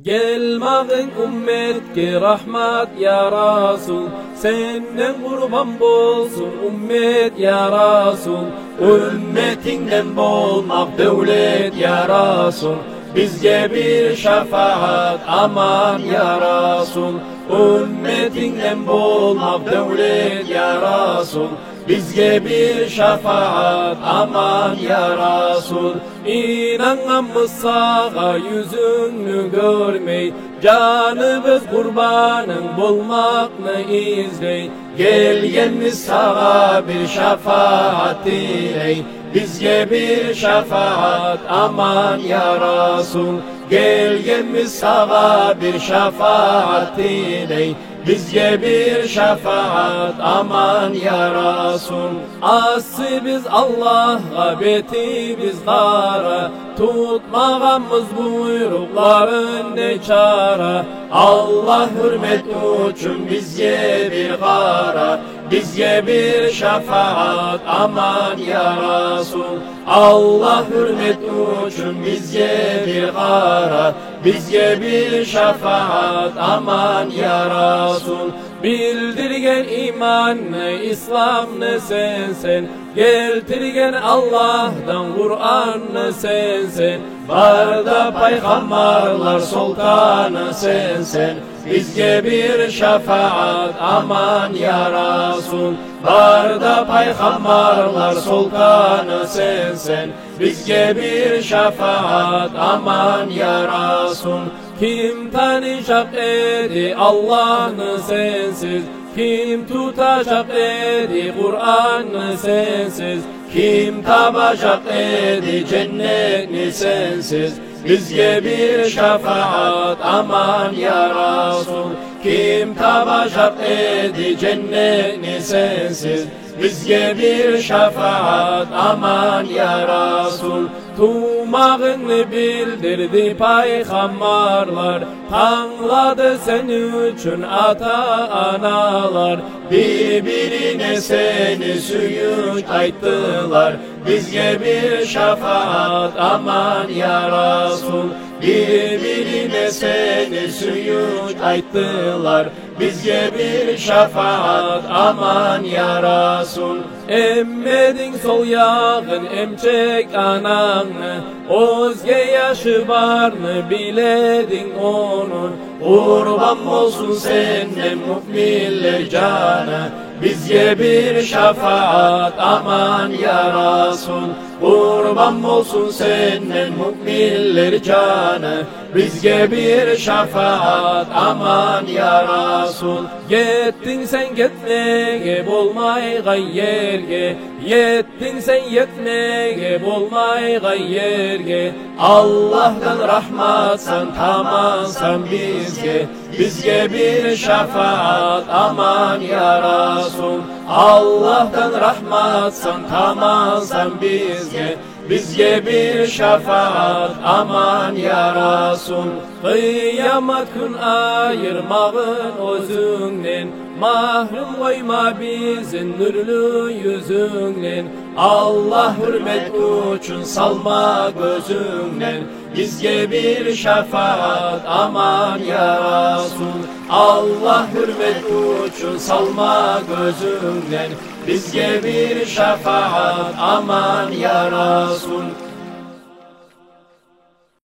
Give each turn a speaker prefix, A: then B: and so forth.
A: Gelmagın ümmetke rahmat ya Rasul, senden kurban bolsun ümmet ya Rasul. Ümmetinden bolmak devlet ya Rasul, bizge bir şefaat aman ya Rasul. Ümmetinden bolmak devlet ya Rasul, bizge bir şefaat aman ya Rasul. İnanmamız sağa yüzünü görmey, canımız kurbanın bulmakını izley. Gelgenimiz sağa bir şefaat diley, bizge bir şefaat aman ya Rasul. Gelgenimiz sağa bir şefaat diley, bizge bir şefaat aman ya Rasul. Aslı biz Allah'a, beti biz gara, tutmağımız buyrukların ne çara. Allah hürmet üçün bizge bir gara, bizge bir şefaat aman ya Rasul. Allah hürmet üçün bizge bir gara, bizge bir şefaat aman ya Rasul. Bildirgen imanını, İslam'ını sensin, getirgen Allah'tan Kur'an'ı sensin. Barda peygamberler sultanı sensin, bizge bir şefaat aman ya Rasul. Barda peygamberler sultanı sensin, bizge bir şefaat aman ya Rasul. Kim tanıyacak edi Allah'ını sensiz, kim tutacak edi Kur'an'ı sensiz, kim tabacak edi cennetini sensiz, bizge bir şefaat aman ya Rasul. Kim tabacak edi cennetini sensiz, bizge bir şefaat aman ya Rasul. Tumağını bildirdi peygamberler, tanladı senin için ata analar. Birbirine seni süyüt ayttılar, bizge bir şefaat aman ya Rasul. Birbirine seni süyüt ayttılar, bizge bir şefaat aman ya Rasul. Emmedin sol yağın emçek ananı, özge yaşı barını biledin onun. Kurban olsun senden müminler canı, bizge bir şefaat aman ya Rasul. Kurban olsun senden müminler canı, bizge bir şefaat aman ya Rasul. Yettin sen gitmeye bolmay gayrge, yettin sen yetmeye bolmay gayrge. Allah'tan rahmatsan tamansan bizge, bizge bir şefaat aman ya Rasul. Allah'tan rahmatsan tamansan bizge, bizge bir şefaat aman ya Rasul. Kıyamet gün ayırmağın özünden, mahrum koyma bizim nurlu yüzünden. Allah hürmet üçün salma gözünden, bizge bir şefaat aman ya Rasul. Allah hürmet üçün salma gözünden, bizge bir şefaat aman ya Rasul.